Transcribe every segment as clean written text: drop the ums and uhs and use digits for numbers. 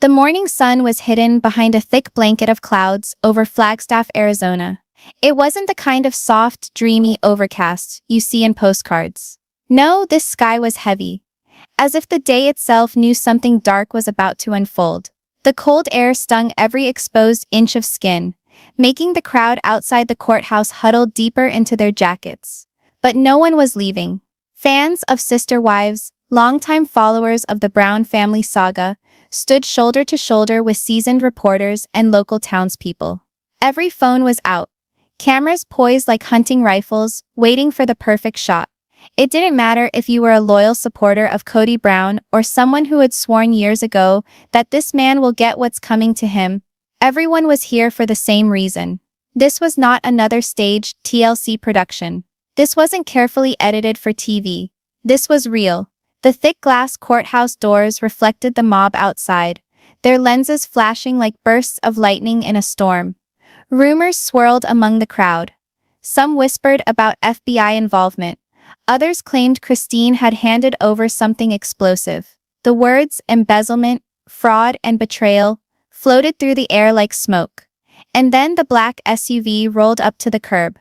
The morning sun was hidden behind a thick blanket of clouds over Flagstaff, Arizona. It wasn't the kind of soft, dreamy overcast you see in postcards. No, this sky was heavy, as if the day itself knew something dark was about to unfold. The cold air stung every exposed inch of skin, making the crowd outside the courthouse huddle deeper into their jackets. But no one was leaving. Fans of Sister Wives, longtime followers of the Brown family saga, stood shoulder to shoulder with seasoned reporters and local townspeople. Every phone was out, cameras poised like hunting rifles, waiting for the perfect shot. It didn't matter if you were a loyal supporter of Kody Brown or someone who had sworn years ago that this man will get what's coming to him. Everyone was here for the same reason. This was not another staged TLC production. This wasn't carefully edited for TV. This was real. The thick glass courthouse doors reflected the mob outside, their lenses flashing like bursts of lightning in a storm. Rumors swirled among the crowd. Some whispered about FBI involvement. Others claimed Christine had handed over something explosive. The words embezzlement, fraud, and betrayal floated through the air like smoke. And then the black SUV rolled up to the curb.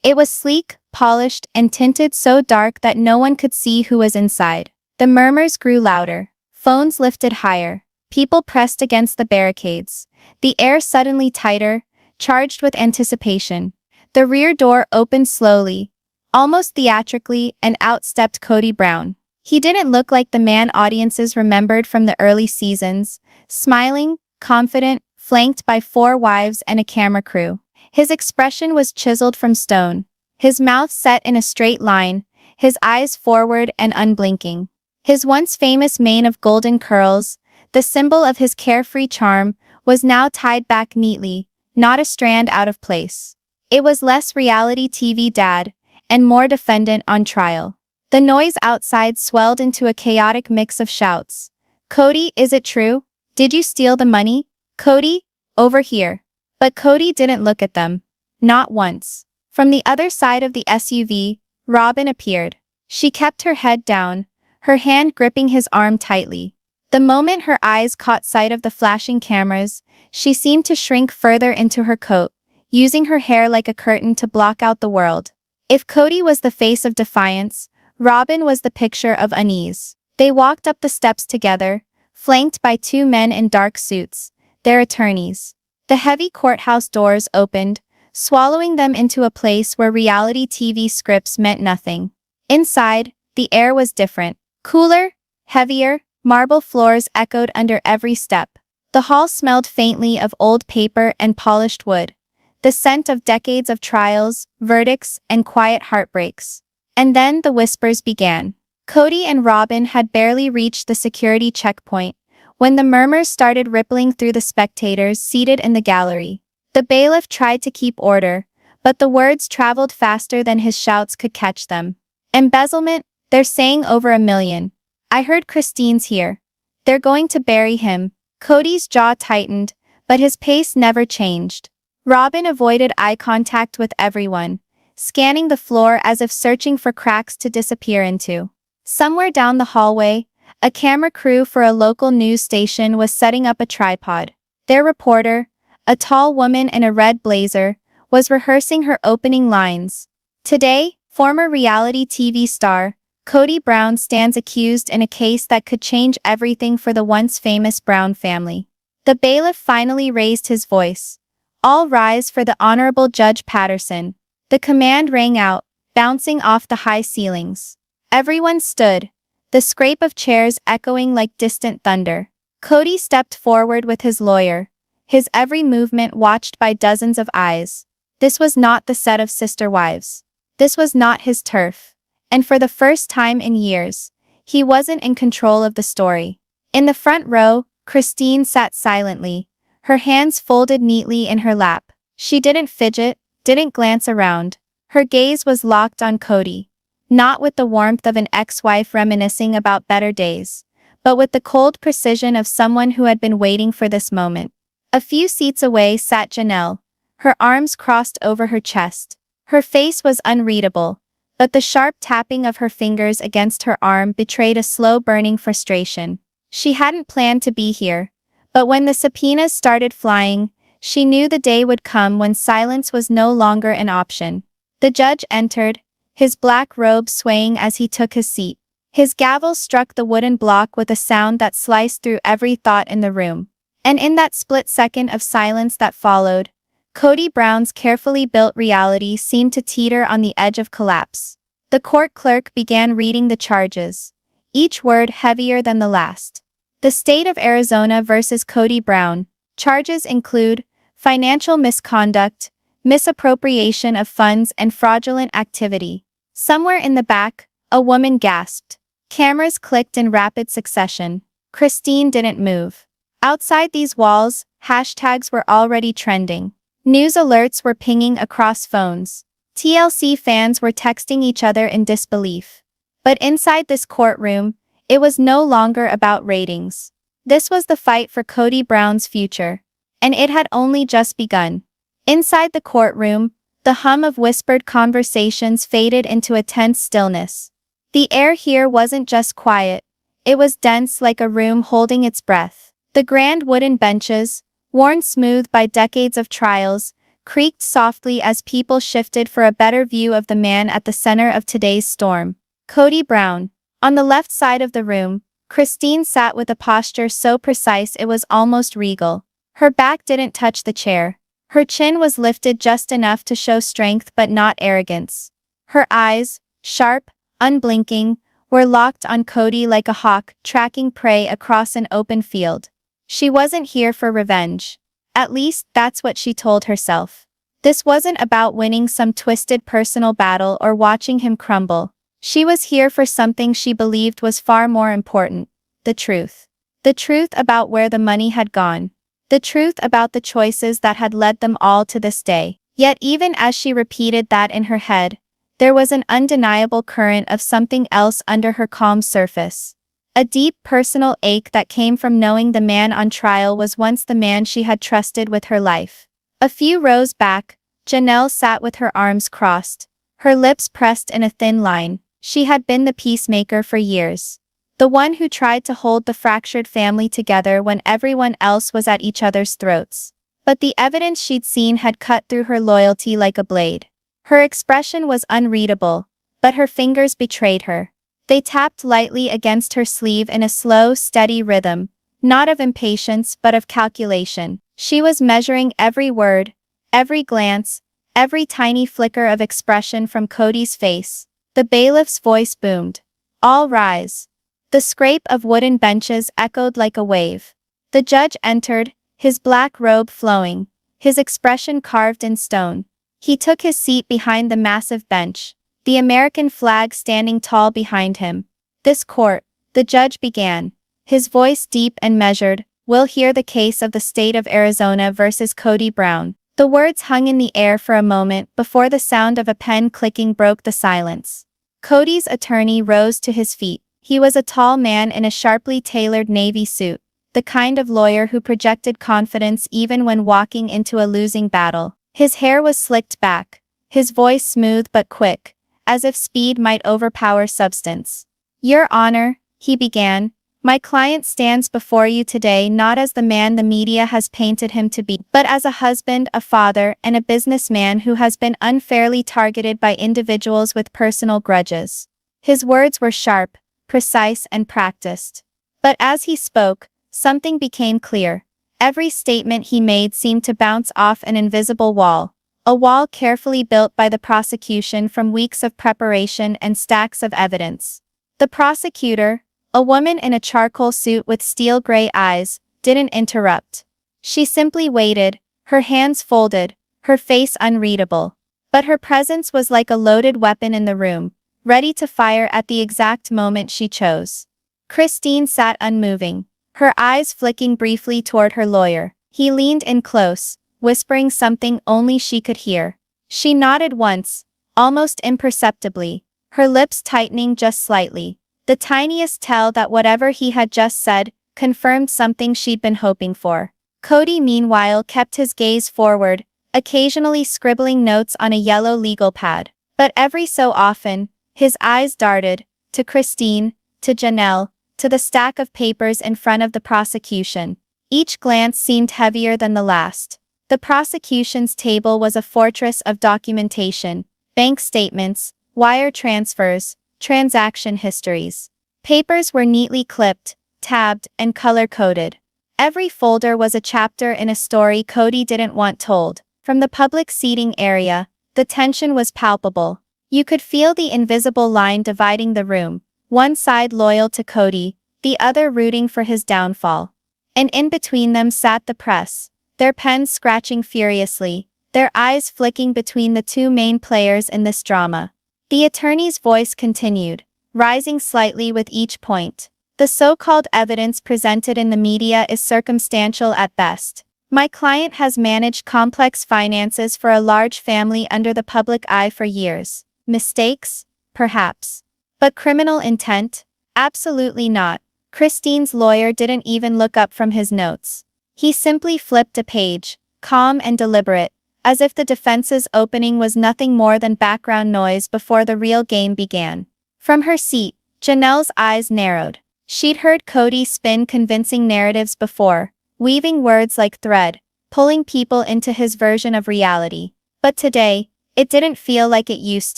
It was sleek, polished, and tinted so dark that no one could see who was inside. The murmurs grew louder. Phones lifted higher. People pressed against the barricades. The air suddenly tighter, charged with anticipation. The rear door opened slowly, almost theatrically, and out stepped Kody Brown. He didn't look like the man audiences remembered from the early seasons, smiling, confident, flanked by 4 wives and a camera crew. His expression was chiseled from stone, his mouth set in a straight line, his eyes forward and unblinking. His once famous mane of golden curls, the symbol of his carefree charm, was now tied back neatly, not a strand out of place. It was less reality TV dad, and more defendant on trial. The noise outside swelled into a chaotic mix of shouts. "Kody, is it true? Did you steal the money? Kody, over here." But Kody didn't look at them. Not once. From the other side of the SUV, Robyn appeared. She kept her head down, her hand gripping his arm tightly. The moment her eyes caught sight of the flashing cameras, she seemed to shrink further into her coat, using her hair like a curtain to block out the world. If Kody was the face of defiance, Robyn was the picture of unease. They walked up the steps together, flanked by 2 men in dark suits, their attorneys. The heavy courthouse doors opened, swallowing them into a place where reality TV scripts meant nothing. Inside, the air was different. Cooler, heavier, marble floors echoed under every step. The hall smelled faintly of old paper and polished wood, the scent of decades of trials, verdicts, and quiet heartbreaks. And then the whispers began. Kody and Robyn had barely reached the security checkpoint when the murmurs started rippling through the spectators seated in the gallery. The bailiff tried to keep order, but the words traveled faster than his shouts could catch them. Embezzlement, they're saying over $1 million. I heard Christine's here. They're going to bury him. Kody's jaw tightened, but his pace never changed. Robyn avoided eye contact with everyone, scanning the floor as if searching for cracks to disappear into. Somewhere down the hallway, a camera crew for a local news station was setting up a tripod. Their reporter, a tall woman in a red blazer, was rehearsing her opening lines. Today, former reality TV star, Kody Brown stands accused in a case that could change everything for the once famous Brown family. The bailiff finally raised his voice. "All rise for the Honorable Judge Patterson." The command rang out, bouncing off the high ceilings. Everyone stood, the scrape of chairs echoing like distant thunder. Kody stepped forward with his lawyer, his every movement watched by dozens of eyes. This was not the set of Sister Wives. This was not his turf. And for the first time in years, he wasn't in control of the story. In the front row, Christine sat silently, her hands folded neatly in her lap. She didn't fidget, didn't glance around. Her gaze was locked on Kody, not with the warmth of an ex-wife reminiscing about better days, but with the cold precision of someone who had been waiting for this moment. A few seats away sat Janelle, her arms crossed over her chest. Her face was unreadable, but the sharp tapping of her fingers against her arm betrayed a slow burning frustration. She hadn't planned to be here, But when the subpoenas started flying, she knew the day would come when silence was no longer an option. The judge entered, his black robe swaying as he took his seat. His gavel struck the wooden block with a sound that sliced through every thought in the room. And in that split second of silence that followed, Kody Brown's carefully built reality seemed to teeter on the edge of collapse. The court clerk began reading the charges, each word heavier than the last. The state of Arizona versus Kody Brown. Charges include financial misconduct, misappropriation of funds, and fraudulent activity. Somewhere in the back, a woman gasped. Cameras clicked in rapid succession. Christine didn't move. Outside these walls, hashtags were already trending. News alerts were pinging across phones. TLC fans were texting each other in disbelief. But inside this courtroom, it was no longer about ratings. This was the fight for Kody Brown's future. And it had only just begun. Inside the courtroom, the hum of whispered conversations faded into a tense stillness. The air here wasn't just quiet, it was dense like a room holding its breath. The grand wooden benches, worn smooth by decades of trials, creaked softly as people shifted for a better view of the man at the center of today's storm. Kody Brown. On the left side of the room, Christine sat with a posture so precise it was almost regal. Her back didn't touch the chair. Her chin was lifted just enough to show strength but not arrogance. Her eyes, sharp, unblinking, were locked on Kody like a hawk tracking prey across an open field. She wasn't here for revenge. At least, that's what she told herself. This wasn't about winning some twisted personal battle or watching him crumble. She was here for something she believed was far more important. The truth. The truth about where the money had gone. The truth about the choices that had led them all to this day. Yet even as she repeated that in her head, there was an undeniable current of something else under her calm surface. A deep personal ache that came from knowing the man on trial was once the man she had trusted with her life. A few rows back, Janelle sat with her arms crossed, her lips pressed in a thin line. She had been the peacemaker for years. The one who tried to hold the fractured family together when everyone else was at each other's throats. But the evidence she'd seen had cut through her loyalty like a blade. Her expression was unreadable, but her fingers betrayed her. They tapped lightly against her sleeve in a slow, steady rhythm, not of impatience but of calculation. She was measuring every word, every glance, every tiny flicker of expression from Kody's face. The bailiff's voice boomed. All rise. The scrape of wooden benches echoed like a wave. The judge entered, his black robe flowing, his expression carved in stone. He took his seat behind the massive bench, the American flag standing tall behind him. This court, the judge began, his voice deep and measured, will hear the case of the state of Arizona versus Kody Brown. The words hung in the air for a moment before the sound of a pen clicking broke the silence. Kody's attorney rose to his feet. He was a tall man in a sharply tailored navy suit, the kind of lawyer who projected confidence even when walking into a losing battle. His hair was slicked back, his voice smooth but quick, as if speed might overpower substance. Your Honor, he began, my client stands before you today not as the man the media has painted him to be, but as a husband, a father, and a businessman who has been unfairly targeted by individuals with personal grudges. His words were sharp, precise, and practiced. But as he spoke, something became clear. Every statement he made seemed to bounce off an invisible wall, a wall carefully built by the prosecution from weeks of preparation and stacks of evidence. The prosecutor, a woman in a charcoal suit with steel-gray eyes, didn't interrupt. She simply waited, her hands folded, her face unreadable. But her presence was like a loaded weapon in the room, ready to fire at the exact moment she chose. Christine sat unmoving, her eyes flicking briefly toward her lawyer. He leaned in close, whispering something only she could hear. She nodded once, almost imperceptibly, her lips tightening just slightly. The tiniest tell that whatever he had just said confirmed something she'd been hoping for. Kody meanwhile kept his gaze forward, occasionally scribbling notes on a yellow legal pad. But every so often, his eyes darted, to Christine, to Janelle, to the stack of papers in front of the prosecution. Each glance seemed heavier than the last. The prosecution's table was a fortress of documentation, bank statements, wire transfers, transaction histories. Papers were neatly clipped, tabbed, and color-coded. Every folder was a chapter in a story Kody didn't want told. From the public seating area, the tension was palpable. You could feel the invisible line dividing the room, one side loyal to Kody, the other rooting for his downfall. And in between them sat the press, their pens scratching furiously, their eyes flicking between the two main players in this drama. The attorney's voice continued, rising slightly with each point. The so-called evidence presented in the media is circumstantial at best. My client has managed complex finances for a large family under the public eye for years. Mistakes? Perhaps. But criminal intent? Absolutely not. Christine's lawyer didn't even look up from his notes. He simply flipped a page, calm and deliberate, as if the defense's opening was nothing more than background noise before the real game began. From her seat, Janelle's eyes narrowed. She'd heard Kody spin convincing narratives before, weaving words like thread, pulling people into his version of reality. But today, it didn't feel like it used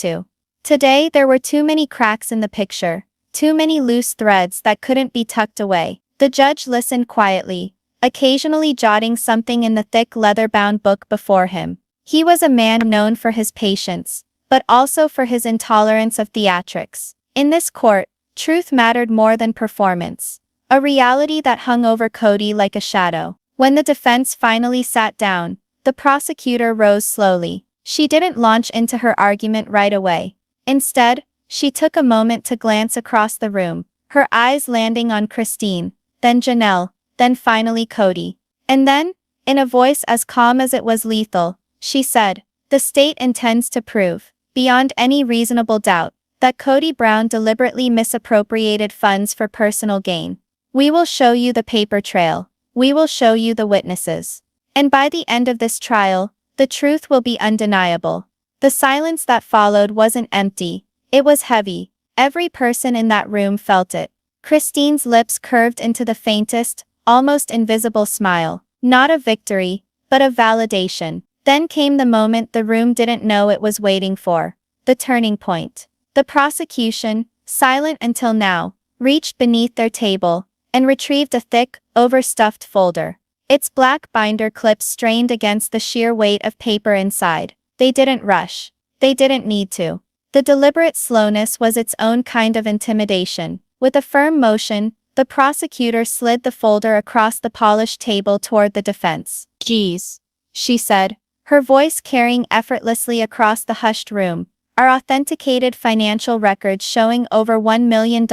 to. Today there were too many cracks in the picture, too many loose threads that couldn't be tucked away. The judge listened quietly, occasionally jotting something in the thick leather-bound book before him. He was a man known for his patience, but also for his intolerance of theatrics. In this court, truth mattered more than performance, a reality that hung over Kody like a shadow. When the defense finally sat down, the prosecutor rose slowly. She didn't launch into her argument right away. Instead, she took a moment to glance across the room, her eyes landing on Christine, then Janelle, then finally Kody. And then, in a voice as calm as it was lethal, she said, "The state intends to prove, beyond any reasonable doubt, that Kody Brown deliberately misappropriated funds for personal gain. We will show you the paper trail. We will show you the witnesses. And by the end of this trial, the truth will be undeniable." The silence that followed wasn't empty. It was heavy. Every person in that room felt it. Christine's lips curved into the faintest, almost invisible smile. Not of victory, but of validation. Then came the moment the room didn't know it was waiting for. The turning point. The prosecution, silent until now, reached beneath their table and retrieved a thick, overstuffed folder. Its black binder clips strained against the sheer weight of paper inside. They didn't rush. They didn't need to. The deliberate slowness was its own kind of intimidation. With a firm motion, the prosecutor slid the folder across the polished table toward the defense. "Geez," she said, her voice carrying effortlessly across the hushed room, "are authenticated financial records showing over $1 million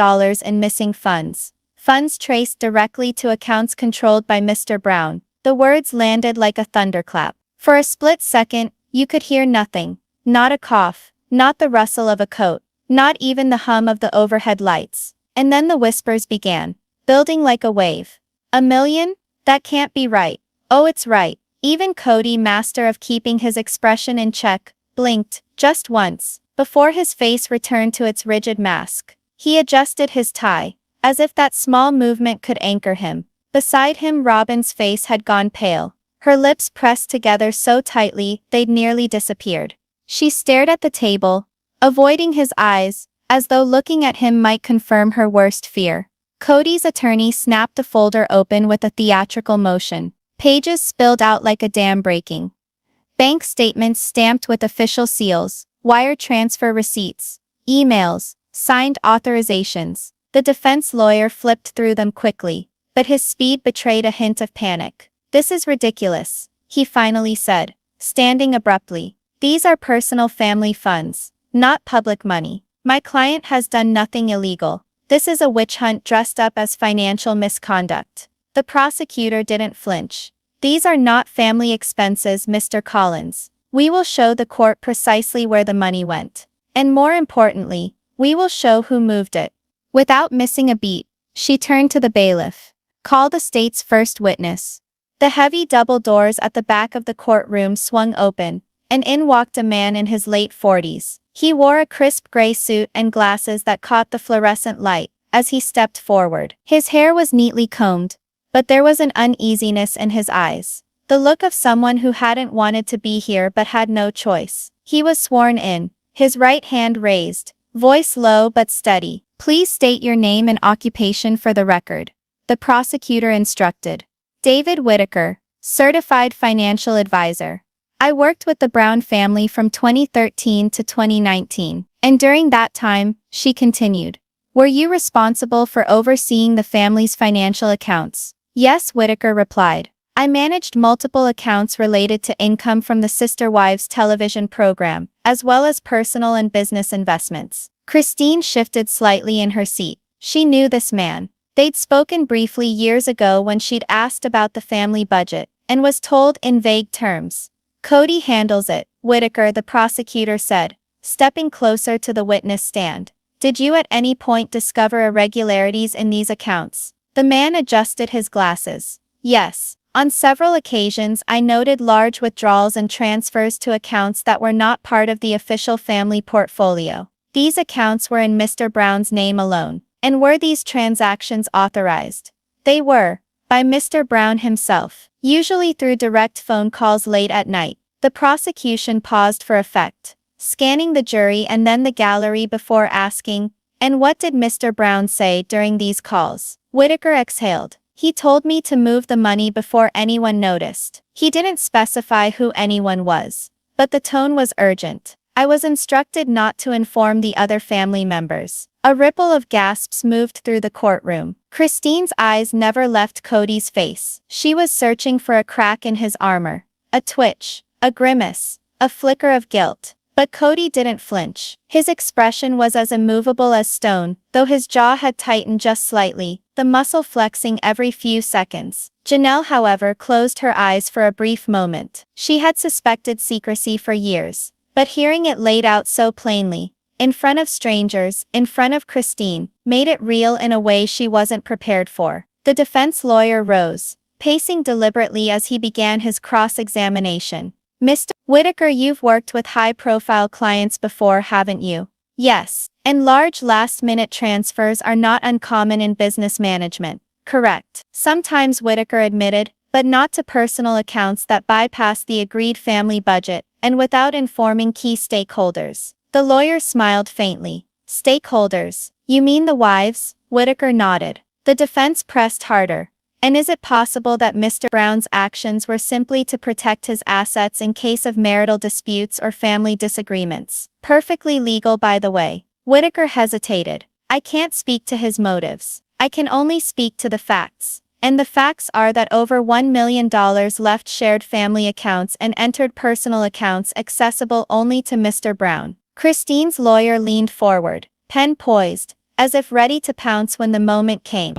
in missing funds. Funds traced directly to accounts controlled by Mr. Brown." The words landed like a thunderclap. For a split second, you could hear nothing. Not a cough, not the rustle of a coat, not even the hum of the overhead lights. And then the whispers began, building like a wave. "$1 million? That can't be right." "Oh, it's right." Even Kody, master of keeping his expression in check, blinked, just once, before his face returned to its rigid mask. He adjusted his tie, as if that small movement could anchor him. Beside him, Robyn's face had gone pale. Her lips pressed together so tightly they'd nearly disappeared. She stared at the table, avoiding his eyes, as though looking at him might confirm her worst fear. Kody's attorney snapped the folder open with a theatrical motion. Pages spilled out like a dam breaking. Bank statements stamped with official seals, wire transfer receipts, emails, signed authorizations. The defense lawyer flipped through them quickly, but his speed betrayed a hint of panic. "This is ridiculous," he finally said, standing abruptly. "These are personal family funds, not public money. My client has done nothing illegal. This is a witch hunt dressed up as financial misconduct." The prosecutor didn't flinch. "These are not family expenses, Mr. Collins. We will show the court precisely where the money went. And more importantly, we will show who moved it." Without missing a beat, she turned to the bailiff. "Call the state's first witness." The heavy double doors at the back of the courtroom swung open, and in walked a man in his late 40s. He wore a crisp gray suit and glasses that caught the fluorescent light as he stepped forward. His hair was neatly combed, but there was an uneasiness in his eyes. The look of someone who hadn't wanted to be here but had no choice. He was sworn in, his right hand raised, voice low but steady. Please state your name and occupation for the record. The prosecutor instructed. David Whitaker, Certified Financial Advisor. I worked with the Brown family from 2013 to 2019, and during that time, she continued. Were you responsible for overseeing the family's financial accounts? Yes, Whitaker replied. I managed multiple accounts related to income from the Sister Wives television program, as well as personal and business investments. Christine shifted slightly in her seat. She knew this man. They'd spoken briefly years ago when she'd asked about the family budget, and was told in vague terms. Kody handles it, Whitaker, the prosecutor said, stepping closer to the witness stand. Did you at any point discover irregularities in these accounts? The man adjusted his glasses. Yes. On several occasions I noted large withdrawals and transfers to accounts that were not part of the official family portfolio. These accounts were in Mr. Brown's name alone. And were these transactions authorized? They were, by Mr. Brown himself, usually through direct phone calls late at night. The prosecution paused for effect, scanning the jury and then the gallery before asking, and what did Mr. Brown say during these calls? Whitaker exhaled. He told me to move the money before anyone noticed. He didn't specify who anyone was, but the tone was urgent. I was instructed not to inform the other family members. A ripple of gasps moved through the courtroom. Christine's eyes never left Kody's face. She was searching for a crack in his armor. A twitch, a grimace, a flicker of guilt. But Kody didn't flinch. His expression was as immovable as stone, though his jaw had tightened just slightly, the muscle flexing every few seconds. Janelle, however, closed her eyes for a brief moment. She had suspected secrecy for years, but hearing it laid out so plainly, in front of strangers, in front of Christine, made it real in a way she wasn't prepared for. The defense lawyer rose, pacing deliberately as he began his cross-examination. Mr. Whitaker, you've worked with high-profile clients before, haven't you? Yes, and large last-minute transfers are not uncommon in business management. Correct. Sometimes, Whitaker admitted, but not to personal accounts that bypass the agreed family budget, and without informing key stakeholders. The lawyer smiled faintly. Stakeholders? You mean the wives? Whitaker nodded. The defense pressed harder. And is it possible that Mr. Brown's actions were simply to protect his assets in case of marital disputes or family disagreements? Perfectly legal, by the way. Whitaker hesitated. I can't speak to his motives. I can only speak to the facts. And the facts are that over $1 million left shared family accounts and entered personal accounts accessible only to Mr. Brown. Christine's lawyer leaned forward, pen poised, as if ready to pounce when the moment came.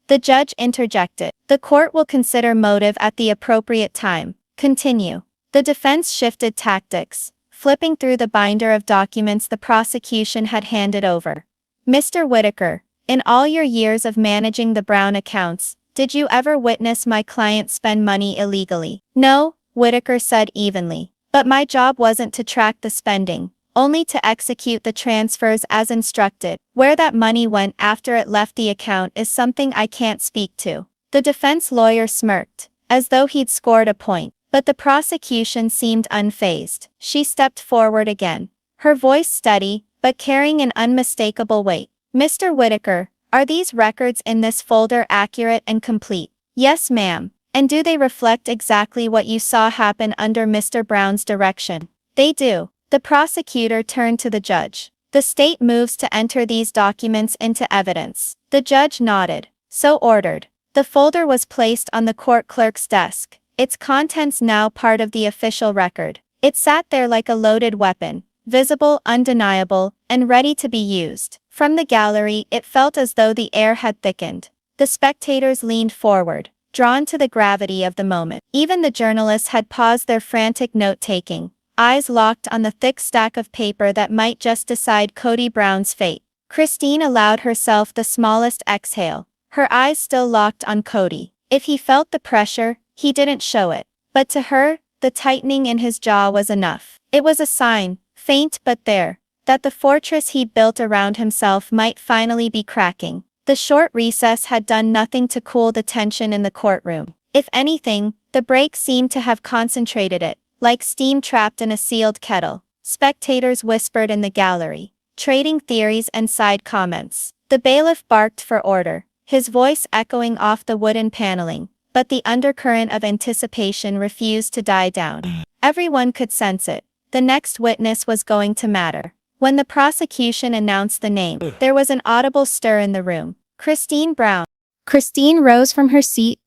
The judge interjected. The court will consider motive at the appropriate time. Continue. The defense shifted tactics, flipping through the binder of documents the prosecution had handed over. Mr. Whitaker, in all your years of managing the Brown accounts, did you ever witness my client spend money illegally? No, Whitaker said evenly. But my job wasn't to track the spending, only to execute the transfers as instructed. Where that money went after it left the account is something I can't speak to. The defense lawyer smirked, as though he'd scored a point, but the prosecution seemed unfazed. She stepped forward again, her voice steady, but carrying an unmistakable weight. Mr. Whitaker, are these records in this folder accurate and complete? Yes, ma'am. And do they reflect exactly what you saw happen under Mr. Brown's direction? They do. The prosecutor turned to the judge. The state moves to enter these documents into evidence. The judge nodded. So ordered. The folder was placed on the court clerk's desk, its contents now part of the official record. It sat there like a loaded weapon, visible, undeniable, and ready to be used. From the gallery, it felt as though the air had thickened. The spectators leaned forward, drawn to the gravity of the moment. Even the journalists had paused their frantic note-taking, eyes locked on the thick stack of paper that might just decide Kody Brown's fate. Christine allowed herself the smallest exhale, her eyes still locked on Kody. If he felt the pressure, he didn't show it. But to her, the tightening in his jaw was enough. It was a sign, faint but there, that the fortress he'd built around himself might finally be cracking. The short recess had done nothing to cool the tension in the courtroom. If anything, the break seemed to have concentrated it, like steam trapped in a sealed kettle. Spectators whispered in the gallery, trading theories and side comments. The bailiff barked for order, his voice echoing off the wooden paneling, but the undercurrent of anticipation refused to die down. Everyone could sense it. The next witness was going to matter. When the prosecution announced the name, there was an audible stir in the room. Kody Brown. Christine rose from her seat,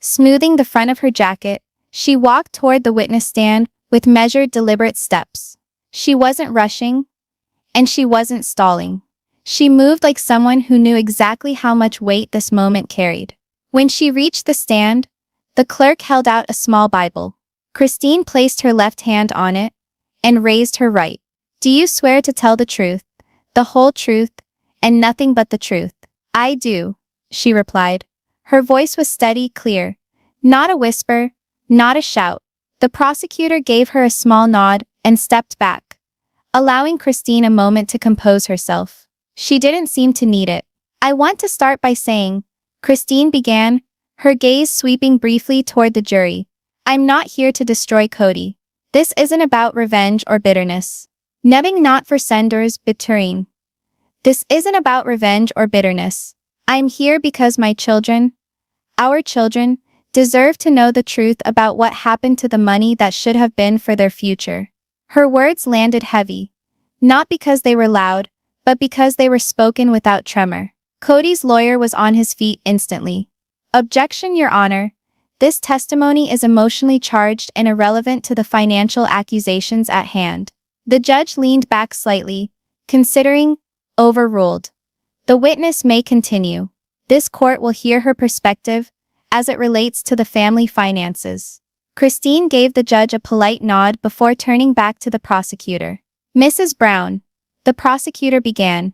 smoothing the front of her jacket. She walked toward the witness stand with measured, deliberate steps. She wasn't rushing, and she wasn't stalling. She moved like someone who knew exactly how much weight this moment carried. When she reached the stand, the clerk held out a small Bible. Christine placed her left hand on it and raised her right. "Do you swear to tell the truth, the whole truth, and nothing but the truth?" "I do," she replied. Her voice was steady, clear. Not a whisper, not a shout. The prosecutor gave her a small nod and stepped back, allowing Christine a moment to compose herself. She didn't seem to need it. "I want to start by saying," Christine began, her gaze sweeping briefly toward the jury, "I'm not here to destroy Kody. This isn't about revenge or bitterness. Nebbing not for senders bittering. This isn't about revenge or bitterness. I'm here because my children, our children, deserve to know the truth about what happened to the money that should have been for their future." Her words landed heavy, not because they were loud, but because they were spoken without tremor. Kody's lawyer was on his feet instantly. "Objection, Your Honor. This testimony is emotionally charged and irrelevant to the financial accusations at hand." The judge leaned back slightly, considering. Overruled. "The witness may continue. This court will hear her perspective as it relates to the family finances." Christine gave the judge a polite nod before turning back to the prosecutor. "Mrs. Brown," the prosecutor began,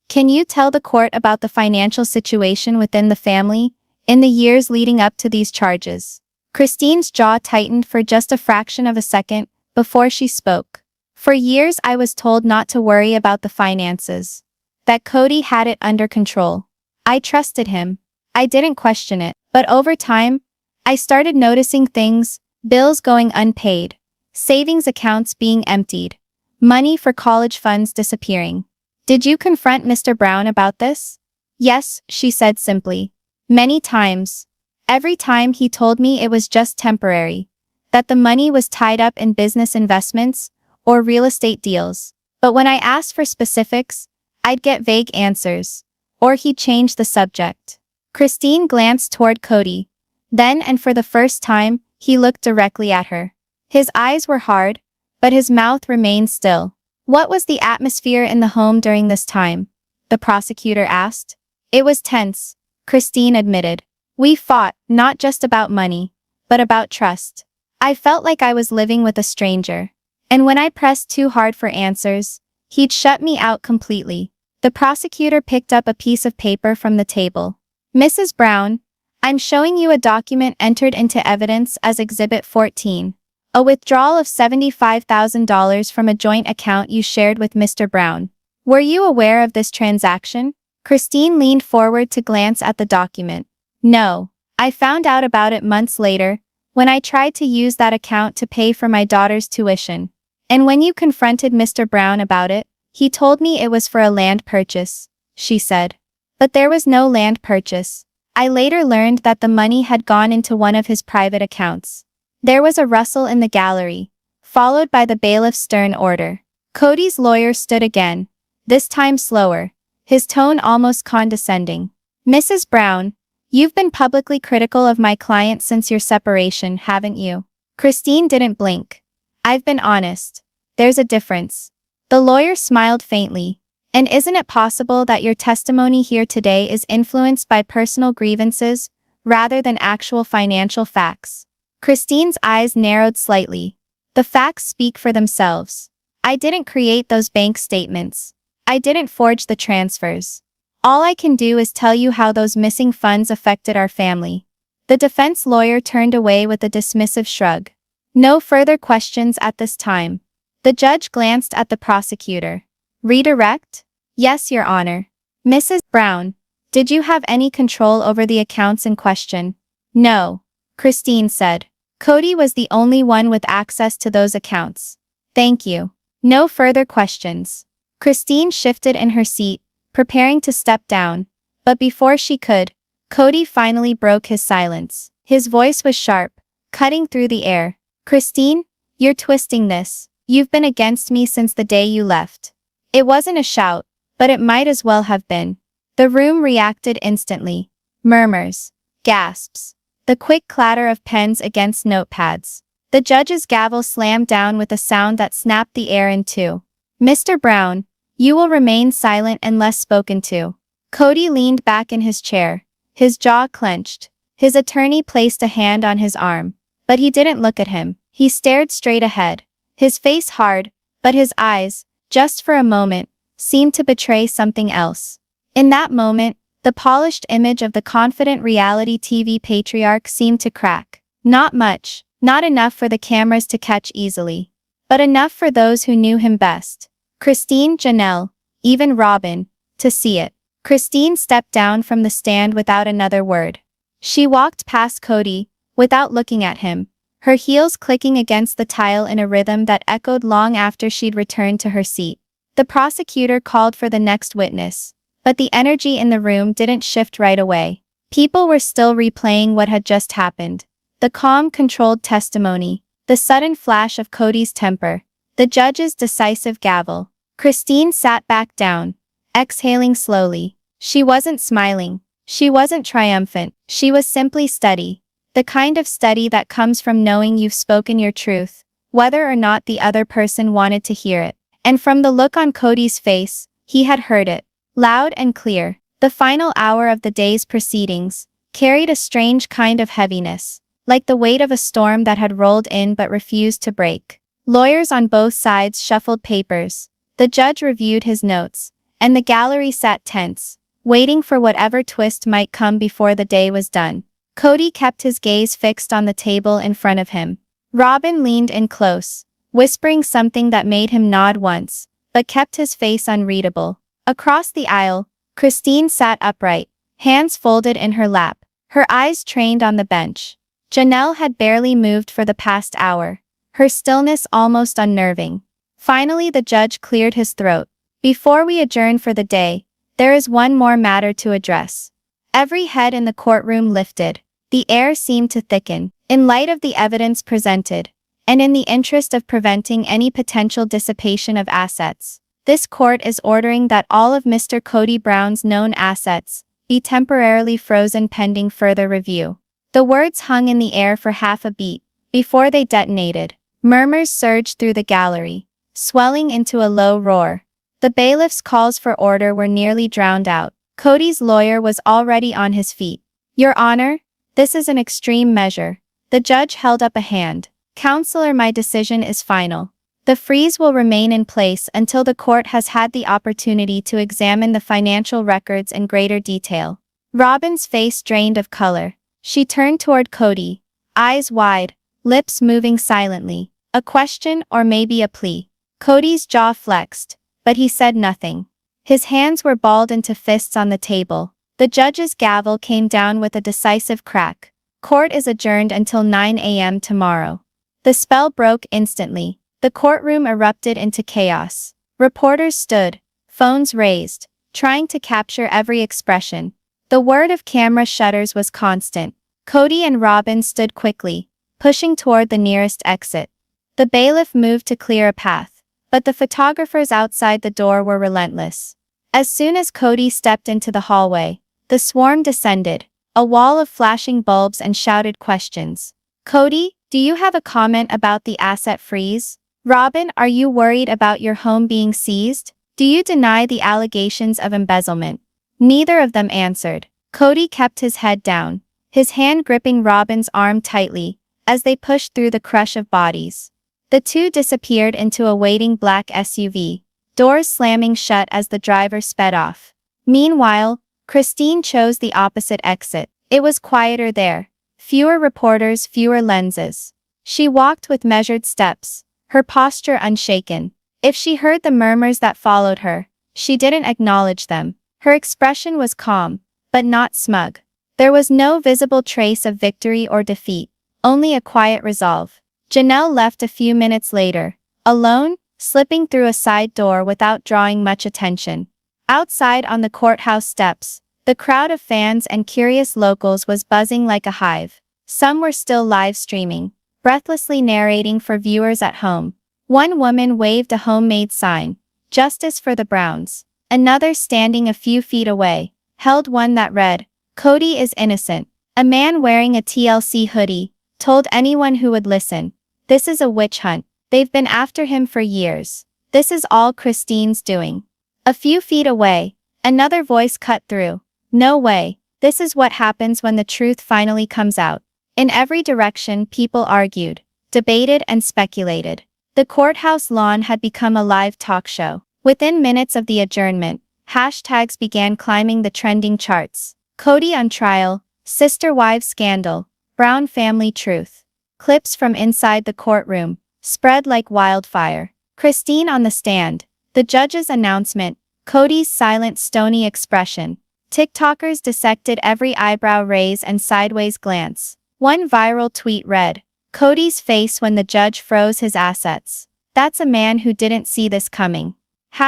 "can you tell the court about the financial situation within the family in the years leading up to these charges?" Christine's jaw tightened for just a fraction of a second before she spoke. "For years I was told not to worry about the finances, that Kody had it under control. I trusted him. I didn't question it. But over time, I started noticing things, bills going unpaid, savings accounts being emptied, money for college funds disappearing." "Did you confront Mr. Brown about this?" "Yes," she said simply. "Many times. Every time he told me it was just temporary, that the money was tied up in business investments or real estate deals. But when I asked for specifics, I'd get vague answers, or he'd change the subject." Christine glanced toward Kody. Then, and for the first time, he looked directly at her. His eyes were hard, but his mouth remained still. "What was the atmosphere in the home during this time?" the prosecutor asked. "It was tense," Christine admitted. "We fought, not just about money, but about trust. I felt like I was living with a stranger. And when I pressed too hard for answers, he'd shut me out completely." The prosecutor picked up a piece of paper from the table. "Mrs. Brown, I'm showing you a document entered into evidence as Exhibit 14. A withdrawal of $75,000 from a joint account you shared with Mr. Brown. Were you aware of this transaction?" Christine leaned forward to glance at the document. "No. I found out about it months later, when I tried to use that account to pay for my daughter's tuition. And when you confronted Mr. Brown about it, he told me it was for a land purchase," she said. "But there was no land purchase. I later learned that the money had gone into one of his private accounts." There was a rustle in the gallery, followed by the bailiff's stern order. Kody's lawyer stood again, this time slower, his tone almost condescending. "Mrs. Brown, you've been publicly critical of my client since your separation, haven't you?" Christine didn't blink. "I've been honest. There's a difference." The lawyer smiled faintly. "And isn't it possible that your testimony here today is influenced by personal grievances, rather than actual financial facts?" Christine's eyes narrowed slightly. "The facts speak for themselves. I didn't create those bank statements. I didn't forge the transfers. All I can do is tell you how those missing funds affected our family." The defense lawyer turned away with a dismissive shrug. "No further questions at this time." The judge glanced at the prosecutor. "Redirect?" "Yes, Your Honor." "Mrs. Brown, Did you have any control over the accounts in question? No, Christine said. Kody was the only one with access to those accounts. Thank you. No further questions. Christine shifted in her seat, preparing to step down. But before she could, Kody finally broke his silence. His voice was sharp, cutting through the air. Christine, you're twisting this. You've been against me since the day you left. It wasn't a shout, but it might as well have been. The room reacted instantly. Murmurs. Gasps. The quick clatter of pens against notepads. The judge's gavel slammed down with a sound that snapped the air in two. Mr. Brown, you will remain silent unless spoken to. Kody leaned back in his chair, his jaw clenched. His attorney placed a hand on his arm, but he didn't look at him. He stared straight ahead, his face hard, but his eyes, just for a moment, seemed to betray something else. In that moment, the polished image of the confident reality TV patriarch seemed to crack. Not much, not enough for the cameras to catch easily, but enough for those who knew him best. Christine, Janelle, even Robyn, to see it. Christine stepped down from the stand without another word. She walked past Kody, without looking at him, her heels clicking against the tile in a rhythm that echoed long after she'd returned to her seat. The prosecutor called for the next witness, but the energy in the room didn't shift right away. People were still replaying what had just happened. The calm, controlled testimony, the sudden flash of Kody's temper, the judge's decisive gavel. Christine sat back down, exhaling slowly. She wasn't smiling. She wasn't triumphant. She was simply steady. The kind of steady that comes from knowing you've spoken your truth, whether or not the other person wanted to hear it. And from the look on Kody's face, he had heard it. Loud and clear. The final hour of the day's proceedings carried a strange kind of heaviness, like the weight of a storm that had rolled in but refused to break. Lawyers on both sides shuffled papers. The judge reviewed his notes, and the gallery sat tense, waiting for whatever twist might come before the day was done. Kody kept his gaze fixed on the table in front of him. Robyn leaned in close, whispering something that made him nod once, but kept his face unreadable. Across the aisle, Christine sat upright, hands folded in her lap, her eyes trained on the bench. Janelle had barely moved for the past hour, her stillness almost unnerving. Finally the judge cleared his throat. Before we adjourn for the day, there is one more matter to address. Every head in the courtroom lifted. The air seemed to thicken. In light of the evidence presented, and in the interest of preventing any potential dissipation of assets, this court is ordering that all of Mr. Kody Brown's known assets be temporarily frozen pending further review. The words hung in the air for half a beat before they detonated. Murmurs surged through the gallery, swelling into a low roar. The bailiff's calls for order were nearly drowned out. Kody's lawyer was already on his feet. Your Honor, this is an extreme measure. The judge held up a hand. Counselor, my decision is final. The freeze will remain in place until the court has had the opportunity to examine the financial records in greater detail. Robyn's face drained of color. She turned toward Kody, eyes wide, lips moving silently. A question or maybe a plea. Kody's jaw flexed, but he said nothing. His hands were balled into fists on the table. The judge's gavel came down with a decisive crack. Court is adjourned until 9 a.m. tomorrow. The spell broke instantly. The courtroom erupted into chaos. Reporters stood, phones raised, trying to capture every expression. The word of camera shutters was constant. Kody and Robyn stood quickly, pushing toward the nearest exit. The bailiff moved to clear a path, but the photographers outside the door were relentless. As soon as Kody stepped into the hallway, the swarm descended, a wall of flashing bulbs and shouted questions. Kody, do you have a comment about the asset freeze? Robyn, are you worried about your home being seized? Do you deny the allegations of embezzlement? Neither of them answered. Kody kept his head down, his hand gripping Robyn's arm tightly, as they pushed through the crush of bodies. The two disappeared into a waiting black SUV, doors slamming shut as the driver sped off. Meanwhile, Christine chose the opposite exit. It was quieter there. Fewer reporters, fewer lenses. She walked with measured steps, her posture unshaken. If she heard the murmurs that followed her, she didn't acknowledge them. Her expression was calm, but not smug. There was no visible trace of victory or defeat, only a quiet resolve. Janelle left a few minutes later, alone, slipping through a side door without drawing much attention. Outside on the courthouse steps, the crowd of fans and curious locals was buzzing like a hive. Some were still live streaming, breathlessly narrating for viewers at home. One woman waved a homemade sign, "Justice for the Browns." Another, standing a few feet away, held one that read, "Kody is innocent." A man wearing a TLC hoodie told anyone who would listen, "This is a witch hunt. They've been after him for years. This is all Christine's doing." A few feet away, another voice cut through, "No way. This is what happens when the truth finally comes out." In every direction, people argued, debated, and speculated. The courthouse lawn had become a live talk show. Within minutes of the adjournment, hashtags began climbing the trending charts. Kody on trial, sister wives scandal, Brown family truth. Clips from inside the courtroom spread like wildfire. Christine on the stand, the judge's announcement, Kody's silent stony expression. TikTokers dissected every eyebrow raise and sideways glance. One viral tweet read, "Kody's face when the judge froze his assets. That's a man who didn't see this coming."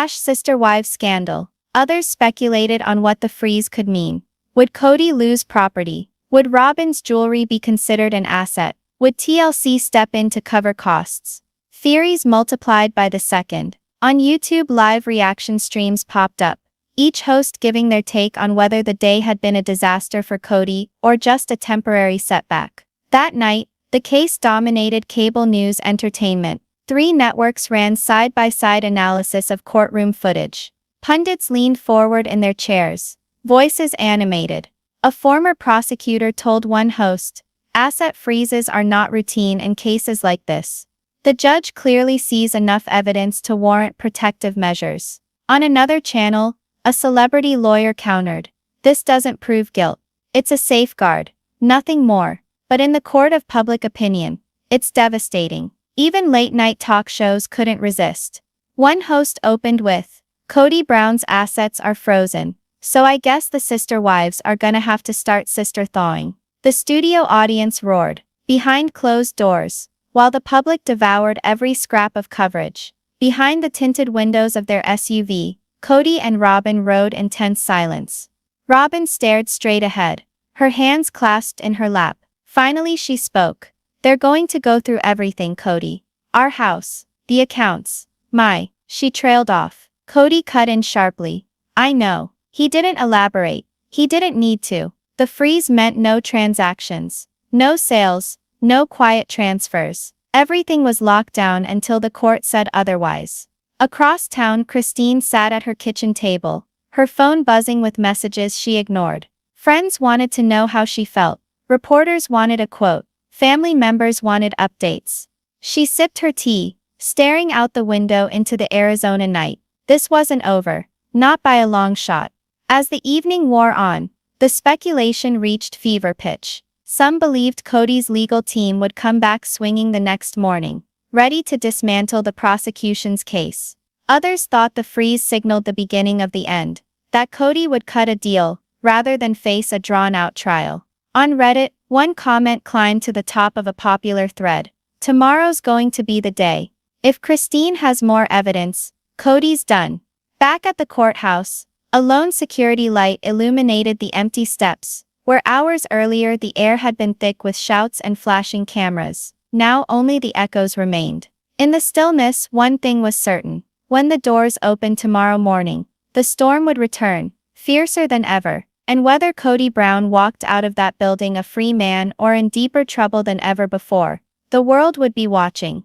Sister wives scandal. Others speculated on what the freeze could mean. Would Kody lose property? Would Robyn's jewelry be considered an asset? Would TLC step in to cover costs? Theories multiplied by the second. On YouTube, live reaction streams popped up, each host giving their take on whether the day had been a disaster for Kody or just a temporary setback. That night, the case dominated cable news entertainment. 3 networks ran side-by-side analysis of courtroom footage. Pundits leaned forward in their chairs, voices animated. A former prosecutor told one host, "Asset freezes are not routine in cases like this. The judge clearly sees enough evidence to warrant protective measures." On another channel, a celebrity lawyer countered, "This doesn't prove guilt. It's a safeguard, nothing more." But in the court of public opinion, it's devastating. Even late-night talk shows couldn't resist. One host opened with, "Kody Brown's assets are frozen, so I guess the sister wives are gonna have to start sister thawing." The studio audience roared, behind closed doors, while the public devoured every scrap of coverage. Behind the tinted windows of their SUV, Kody and Robyn rode in tense silence. Robyn stared straight ahead, her hands clasped in her lap. Finally she spoke. "They're going to go through everything, Kody. Our house, the accounts, She trailed off. Kody cut in sharply. "I know." He didn't elaborate. He didn't need to. The freeze meant no transactions, no sales, no quiet transfers. Everything was locked down until the court said otherwise. Across town, Christine sat at her kitchen table, her phone buzzing with messages she ignored. Friends wanted to know how she felt. Reporters wanted a quote. Family members wanted updates. She sipped her tea, staring out the window into the Arizona night. This wasn't over, not by a long shot. As the evening wore on, the speculation reached fever pitch. Some believed Kody's legal team would come back swinging the next morning, ready to dismantle the prosecution's case. Others thought the freeze signaled the beginning of the end, that Kody would cut a deal, rather than face a drawn-out trial. On Reddit, one comment climbed to the top of a popular thread. "Tomorrow's going to be the day. If Christine has more evidence, Kody's done." Back at the courthouse, a lone security light illuminated the empty steps, where hours earlier the air had been thick with shouts and flashing cameras. Now only the echoes remained. In the stillness, one thing was certain. When the doors opened tomorrow morning, the storm would return, fiercer than ever. And whether Kody Brown walked out of that building a free man or in deeper trouble than ever before, the world would be watching.